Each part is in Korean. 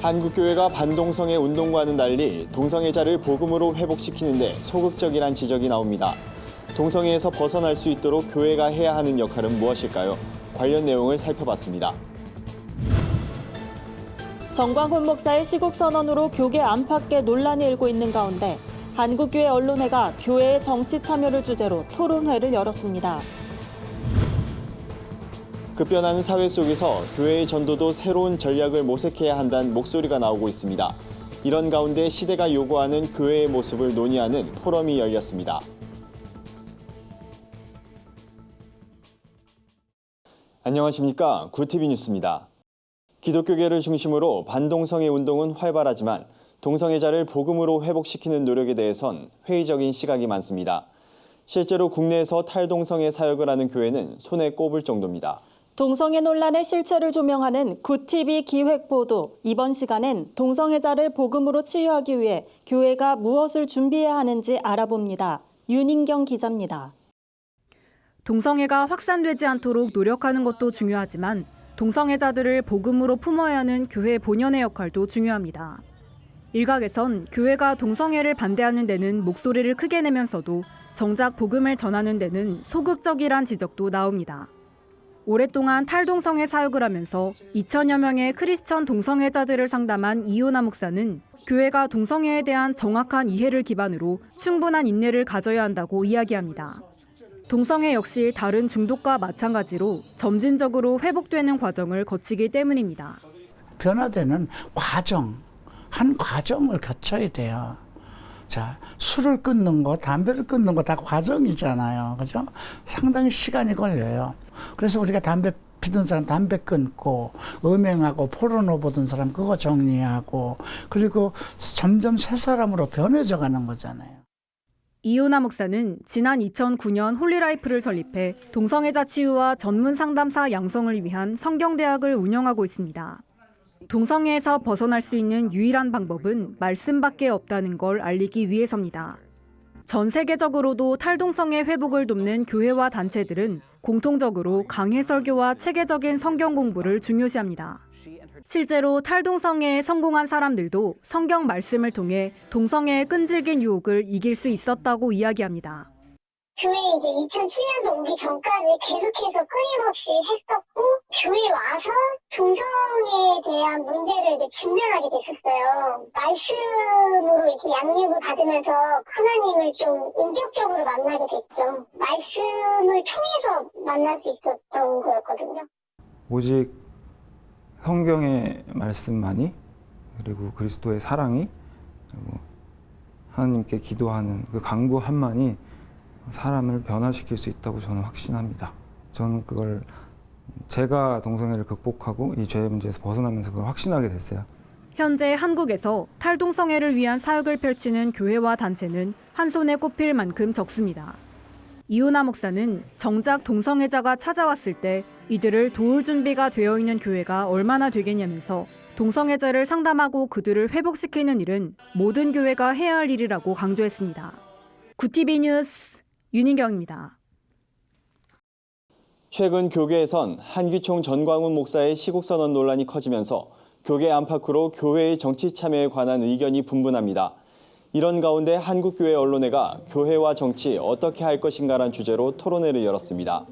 한국교회가 반동성애 운동과는 달리 동성애자를 복음으로 회복시키는 데 소극적이란 지적이 나옵니다. 동성애에서 벗어날 수 있도록 교회가 해야 하는 역할은 무엇일까요? 관련 내용을 살펴봤습니다. 정광훈 목사의 시국선언으로 교계 안팎의 논란이 일고 있는 가운데 한국교회 언론회가 교회의 정치 참여를 주제로 토론회를 열었습니다. 급변하는 사회 속에서 교회의 전도도 새로운 전략을 모색해야 한다는 목소리가 나오고 있습니다. 이런 가운데 시대가 요구하는 교회의 모습을 논의하는 포럼이 열렸습니다. 안녕하십니까. 구TV 뉴스입니다. 기독교계를 중심으로 반동성애 운동은 활발하지만 동성애자를 복음으로 회복시키는 노력에 대해선 회의적인 시각이 많습니다. 실제로 국내에서 탈동성애 사역을 하는 교회는 손에 꼽을 정도입니다. 동성애 논란의 실체를 조명하는 구TV 기획보도. 이번 시간엔 동성애자를 복음으로 치유하기 위해 교회가 무엇을 준비해야 하는지 알아봅니다. 윤인경 기자입니다. 동성애가 확산되지 않도록 노력하는 것도 중요하지만 동성애자들을 복음으로 품어야 하는 교회 본연의 역할도 중요합니다. 일각에선 교회가 동성애를 반대하는 데는 목소리를 크게 내면서도 정작 복음을 전하는 데는 소극적이란 지적도 나옵니다. 오랫동안 탈동성애 사역을 하면서 2천여 명의 크리스천 동성애자들을 상담한 이효나 목사는 교회가 동성애에 대한 정확한 이해를 기반으로 충분한 인내를 가져야 한다고 이야기합니다. 동성애 역시 다른 중독과 마찬가지로 점진적으로 회복되는 과정을 거치기 때문입니다. 변화되는 과정, 한 과정을 거쳐야 돼요. 자, 술을 끊는 거, 담배를 끊는 거 다 과정이잖아요. 그죠? 상당히 시간이 걸려요. 그래서 우리가 담배 피던 사람 담배 끊고, 음행하고 포르노 보던 사람 그거 정리하고, 그리고 점점 새 사람으로 변해져 가는 거잖아요. 이효나 목사는 지난 2009년 홀리라이프를 설립해 동성애자 치유와 전문 상담사 양성을 위한 성경대학을 운영하고 있습니다. 동성애에서 벗어날 수 있는 유일한 방법은 말씀밖에 없다는 걸 알리기 위해서입니다. 전 세계적으로도 탈동성애 회복을 돕는 교회와 단체들은 공통적으로 강해 설교와 체계적인 성경 공부를 중요시합니다. 실제로 탈동성애에 성공한 사람들도 성경 말씀을 통해 동성애의 끈질긴 유혹을 이길 수 있었다고 이야기합니다. 교회에 이제 2007년도 오기 전까지 계속해서 끊임없이 했었고, 교회에 와서 동성애에 대한 문제를 이제 직면하게 됐었어요. 말씀으로 이렇게 양육을 받으면서 하나님을 좀 인격적으로 만나게 됐죠. 말씀을 통해서 만날 수 있었던 거였거든요. 오직 성경의 말씀만이, 그리고 그리스도의 사랑이, 그리고 하나님께 기도하는 그 간구함만이 사람을 변화시킬 수 있다고 저는 확신합니다. 저는 그걸 제가 동성애를 극복하고 이 죄의 문제에서 벗어나면서 그걸 확신하게 됐어요. 현재 한국에서 탈동성애를 위한 사역을 펼치는 교회와 단체는 한 손에 꼽힐 만큼 적습니다. 이효나 목사는 정작 동성애자가 찾아왔을 때 이들을 도울 준비가 되어 있는 교회가 얼마나 되겠냐면서 동성애자를 상담하고 그들을 회복시키는 일은 모든 교회가 해야 할 일이라고 강조했습니다. 구TV 뉴스 윤인경입니다. 최근 교계에선 한기총 전광훈 목사의 시국선언 논란이 커지면서 교계 안팎으로 교회의 정치 참여에 관한 의견이 분분합니다. 이런 가운데 한국교회 언론회가 교회와 정치 어떻게 할 것인가란 주제로 토론회를 열었습니다.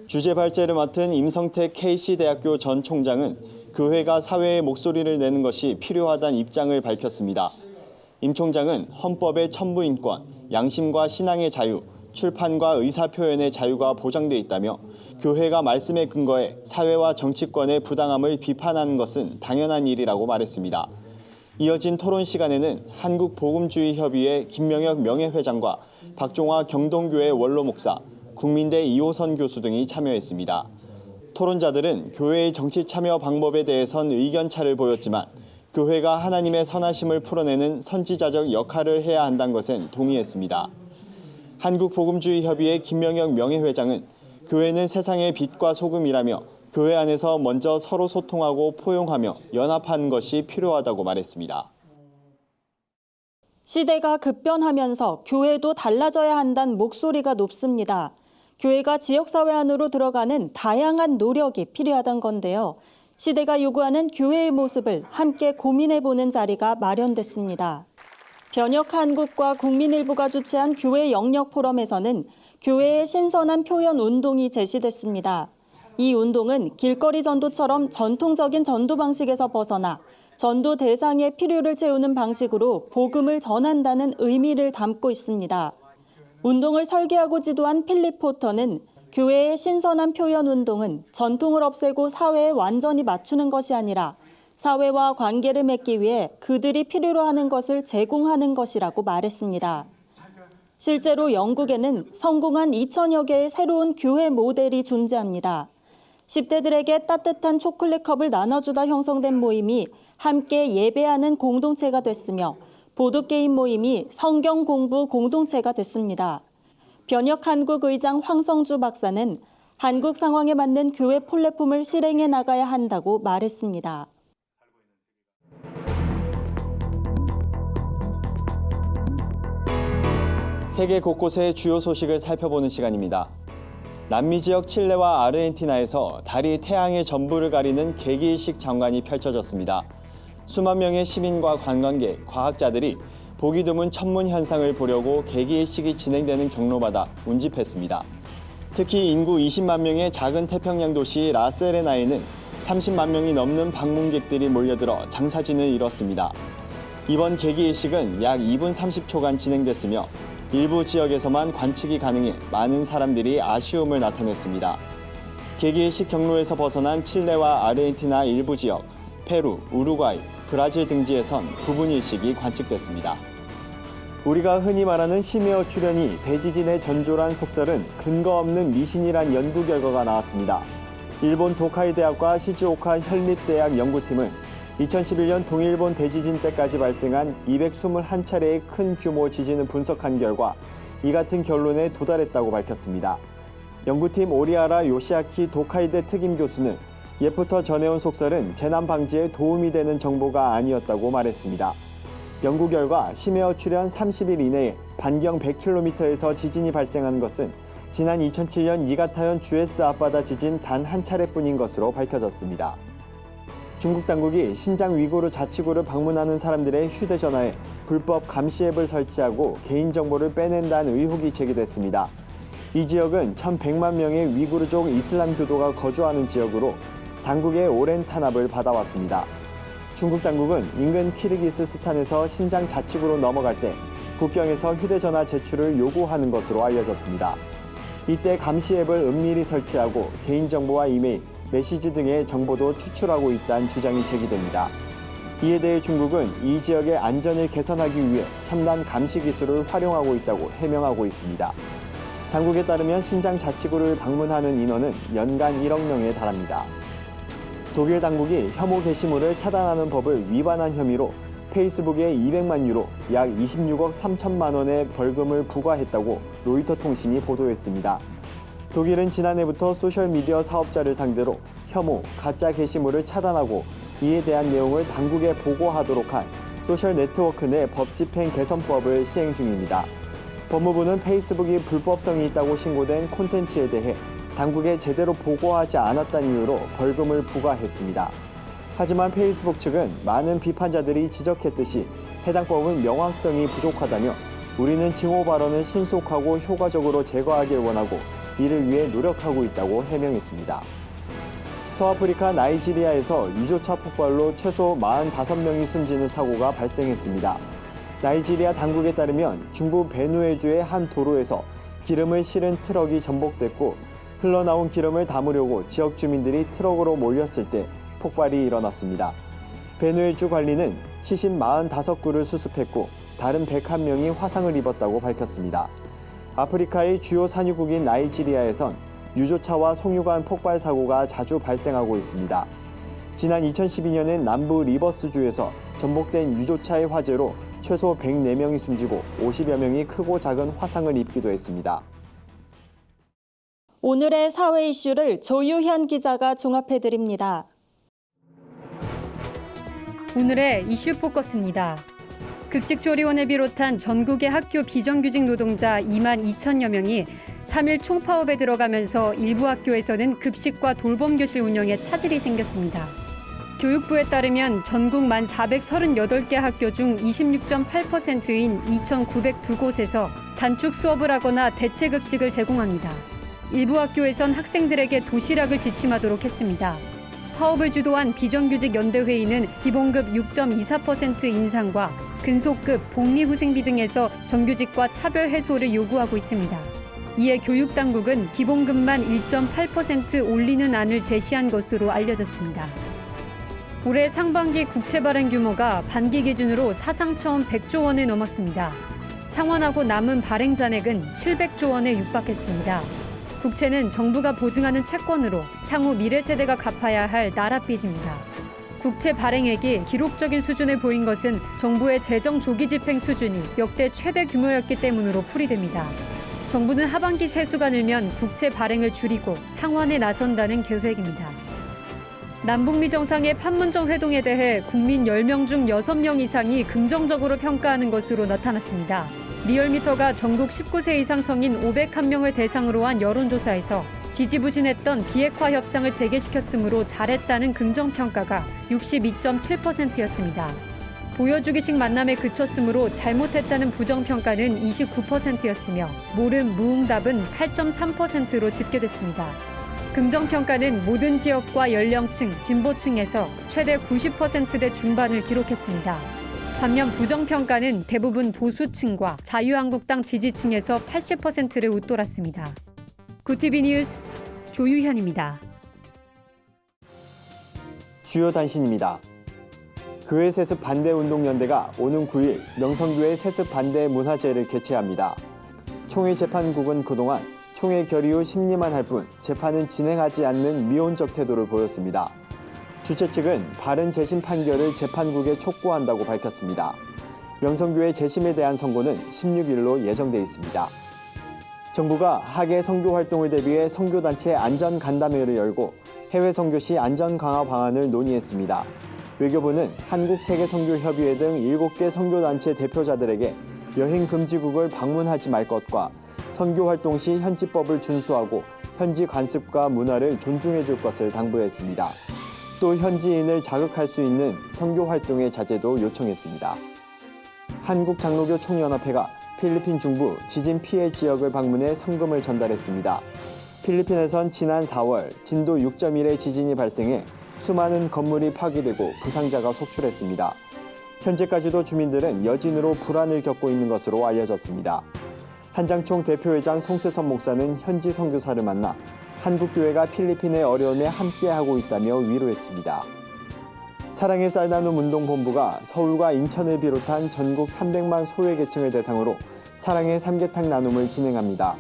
주제 발제를 맡은 임성택 KC대학교 전 총장은 교회가 사회의 목소리를 내는 것이 필요하다는 입장을 밝혔습니다. 임 총장은 헌법의 천부인권, 양심과 신앙의 자유, 출판과 의사표현의 자유가 보장돼 있다며 교회가 말씀에 근거해 사회와 정치권의 부당함을 비판하는 것은 당연한 일이라고 말했습니다. 이어진 토론 시간에는 한국복음주의협의회 김명혁 명예회장과 박종화 경동교회 원로 목사, 국민대 이호선 교수 등이 참여했습니다. 토론자들은 교회의 정치 참여 방법에 대해선 의견차를 보였지만 교회가 하나님의 선하심을 풀어내는 선지자적 역할을 해야 한다는 것엔 동의했습니다. 한국복음주의협의회 김명혁 명예회장은 교회는 세상의 빛과 소금이라며 교회 안에서 먼저 서로 소통하고 포용하며 연합하는 것이 필요하다고 말했습니다. 시대가 급변하면서 교회도 달라져야 한다는 목소리가 높습니다. 교회가 지역사회 안으로 들어가는 다양한 노력이 필요하다는 건데요. 시대가 요구하는 교회의 모습을 함께 고민해보는 자리가 마련됐습니다. 변혁한국과 국민일보가 주최한 교회 영역 포럼에서는 교회의 신선한 표현 운동이 제시됐습니다. 이 운동은 길거리 전도처럼 전통적인 전도 방식에서 벗어나 전도 대상의 필요를 채우는 방식으로 복음을 전한다는 의미를 담고 있습니다. 운동을 설계하고 지도한 필립 포터는 교회의 신선한 표현 운동은 전통을 없애고 사회에 완전히 맞추는 것이 아니라 사회와 관계를 맺기 위해 그들이 필요로 하는 것을 제공하는 것이라고 말했습니다. 실제로 영국에는 성공한 2,000여 개의 새로운 교회 모델이 존재합니다. 10대들에게 따뜻한 초콜릿 컵을 나눠주다 형성된 모임이 함께 예배하는 공동체가 됐으며 보드게임 모임이 성경 공부 공동체가 됐습니다. 변혁한국 의장 황성주 박사는 한국 상황에 맞는 교회 플랫폼을 실행해 나가야 한다고 말했습니다. 세계 곳곳의 주요 소식을 살펴보는 시간입니다. 남미 지역 칠레와 아르헨티나에서 달이 태양의 전부를 가리는 개기일식 장관이 펼쳐졌습니다. 수만 명의 시민과 관광객, 과학자들이 보기 드문 천문 현상을 보려고 개기일식이 진행되는 경로마다 운집했습니다. 특히 인구 20만 명의 작은 태평양 도시 라세레나에는 30만 명이 넘는 방문객들이 몰려들어 장사진을 이뤘습니다. 이번 개기일식은 약 2분 30초간 진행됐으며 일부 지역에서만 관측이 가능해 많은 사람들이 아쉬움을 나타냈습니다. 개기일식 경로에서 벗어난 칠레와 아르헨티나 일부 지역, 페루, 우루과이, 브라질 등지에선 부분일식이 관측됐습니다. 우리가 흔히 말하는 심해어 출현이 대지진의 전조란 속설은 근거 없는 미신이란 연구 결과가 나왔습니다. 일본 도카이 대학과 시즈오카 현립대학 연구팀은 2011년 동일본 대지진 때까지 발생한 221차례의 큰 규모 지진을 분석한 결과 이 같은 결론에 도달했다고 밝혔습니다. 연구팀 오리아라 요시아키 도카이대 특임 교수는 옛부터 전해온 속설은 재난 방지에 도움이 되는 정보가 아니었다고 말했습니다. 연구 결과 심해어 출현 30일 이내에 반경 100km에서 지진이 발생한 것은 지난 2007년 이가타현 주에스 앞바다 지진 단 한 차례뿐인 것으로 밝혀졌습니다. 중국 당국이 신장 위구르 자치구를 방문하는 사람들의 휴대전화에 불법 감시 앱을 설치하고 개인정보를 빼낸다는 의혹이 제기됐습니다. 이 지역은 1,100만 명의 위구르족 이슬람 교도가 거주하는 지역으로 당국의 오랜 탄압을 받아왔습니다. 중국 당국은 인근 키르기스스탄에서 신장 자치구로 넘어갈 때 국경에서 휴대전화 제출을 요구하는 것으로 알려졌습니다. 이때 감시 앱을 은밀히 설치하고 개인정보와 이메일, 메시지 등의 정보도 추출하고 있다는 주장이 제기됩니다. 이에 대해 중국은 이 지역의 안전을 개선하기 위해 첨단 감시 기술을 활용하고 있다고 해명하고 있습니다. 당국에 따르면 신장 자치구를 방문하는 인원은 연간 1억 명에 달합니다. 독일 당국이 혐오 게시물을 차단하는 법을 위반한 혐의로 페이스북에 200만 유로, 약 26억 3천만 원의 벌금을 부과했다고 로이터 통신이 보도했습니다. 독일은 지난해부터 소셜미디어 사업자를 상대로 혐오, 가짜 게시물을 차단하고 이에 대한 내용을 당국에 보고하도록 한 소셜 네트워크 내 법 집행 개선법을 시행 중입니다. 법무부는 페이스북이 불법성이 있다고 신고된 콘텐츠에 대해 당국에 제대로 보고하지 않았다는 이유로 벌금을 부과했습니다. 하지만 페이스북 측은 많은 비판자들이 지적했듯이 해당 법은 명확성이 부족하다며 우리는 징후 발언을 신속하고 효과적으로 제거하길 원하고 이를 위해 노력하고 있다고 해명했습니다. 서아프리카 나이지리아에서 유조차 폭발로 최소 45명이 숨지는 사고가 발생했습니다. 나이지리아 당국에 따르면 중부 베누에주의 한 도로에서 기름을 실은 트럭이 전복됐고 흘러나온 기름을 담으려고 지역 주민들이 트럭으로 몰렸을 때 폭발이 일어났습니다. 베누에주 관리는 시신 45구를 수습했고 다른 101명이 화상을 입었다고 밝혔습니다. 아프리카의 주요 산유국인 나이지리아에선 유조차와 송유관 폭발 사고가 자주 발생하고 있습니다. 지난 2012년엔 남부 리버스주에서 전복된 유조차의 화재로 최소 104명이 숨지고 50여 명이 크고 작은 화상을 입기도 했습니다. 오늘의 사회 이슈를 조유현 기자가 종합해드립니다. 오늘의 이슈 포커스입니다. 급식조리원을 비롯한 전국의 학교 비정규직 노동자 2만 2천여 명이 3일 총파업에 들어가면서 일부 학교에서는 급식과 돌봄교실 운영에 차질이 생겼습니다. 교육부에 따르면 전국 만 438개 학교 중 26.8%인 2,902곳에서 단축 수업을 하거나 대체급식을 제공합니다. 일부 학교에선 학생들에게 도시락을 지침하도록 했습니다. 파업을 주도한 비정규직 연대회의는 기본급 6.24% 인상과 근속급, 복리후생비 등에서 정규직과 차별 해소를 요구하고 있습니다. 이에 교육당국은 기본급만 1.8% 올리는 안을 제시한 것으로 알려졌습니다. 올해 상반기 국채 발행 규모가 반기 기준으로 사상 처음 100조 원을 넘었습니다. 상환하고 남은 발행 잔액은 700조 원에 육박했습니다. 국채는 정부가 보증하는 채권으로 향후 미래 세대가 갚아야 할 나라 빚입니다. 국채 발행액이 기록적인 수준을 보인 것은 정부의 재정 조기 집행 수준이 역대 최대 규모였기 때문으로 풀이됩니다. 정부는 하반기 세수가 늘면 국채 발행을 줄이고 상환에 나선다는 계획입니다. 남북미 정상의 판문점 회동에 대해 국민 10명 중 6명 이상이 긍정적으로 평가하는 것으로 나타났습니다. 리얼미터가 전국 19세 이상 성인 501명을 대상으로 한 여론조사에서 지지부진했던 비핵화 협상을 재개시켰으므로 잘했다는 긍정평가가 62.7%였습니다. 보여주기식 만남에 그쳤으므로 잘못했다는 부정평가는 29%였으며 모름, 무응답은 8.3%로 집계됐습니다. 긍정평가는 모든 지역과 연령층, 진보층에서 최대 90%대 중반을 기록했습니다. 반면 부정평가는 대부분 보수층과 자유한국당 지지층에서 80%를 웃돌았습니다. 구티비 뉴스 조유현입니다. 주요 단신입니다. 교회 세습 반대 운동연대가 오는 9일 명성교회 세습 반대 문화제를 개최합니다. 총회 재판국은 그동안 총회 결의 후 심리만 할 뿐 재판은 진행하지 않는 미온적 태도를 보였습니다. 주최 측은 바른 재심 판결을 재판국에 촉구한다고 밝혔습니다. 명성교회 재심에 대한 선고는 16일로 예정돼 있습니다. 정부가 학예 선교 활동을 대비해 선교단체 안전 간담회를 열고 해외 선교 시 안전 강화 방안을 논의했습니다. 외교부는 한국세계선교협의회 등 7개 선교단체 대표자들에게 여행 금지국을 방문하지 말 것과 선교 활동 시 현지법을 준수하고 현지 관습과 문화를 존중해 줄 것을 당부했습니다. 또 현지인을 자극할 수 있는 선교 활동의 자제도 요청했습니다. 한국장로교 총연합회가 필리핀 중부 지진 피해 지역을 방문해 성금을 전달했습니다. 필리핀에선 지난 4월 진도 6.1의 지진이 발생해 수많은 건물이 파괴되고 부상자가 속출했습니다. 현재까지도 주민들은 여진으로 불안을 겪고 있는 것으로 알려졌습니다. 한장총 대표회장 송태선 목사는 현지 선교사를 만나 한국교회가 필리핀의 어려움에 함께하고 있다며 위로했습니다. 사랑의 쌀나눔 운동본부가 서울과 인천을 비롯한 전국 300만 소외계층을 대상으로 사랑의 삼계탕 나눔을 진행합니다.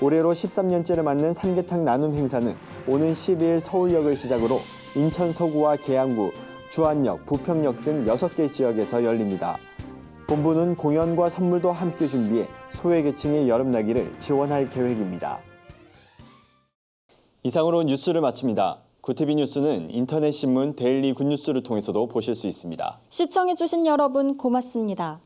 올해로 13년째를 맞는 삼계탕 나눔 행사는 오는 12일 서울역을 시작으로 인천 서구와 계양구, 주안역, 부평역 등 6개 지역에서 열립니다. 본부는 공연과 선물도 함께 준비해 소외계층의 여름나기를 지원할 계획입니다. 이상으로 뉴스를 마칩니다. 구티비 뉴스는 인터넷 신문 데일리 굿뉴스를 통해서도 보실 수 있습니다. 시청해주신 여러분 고맙습니다.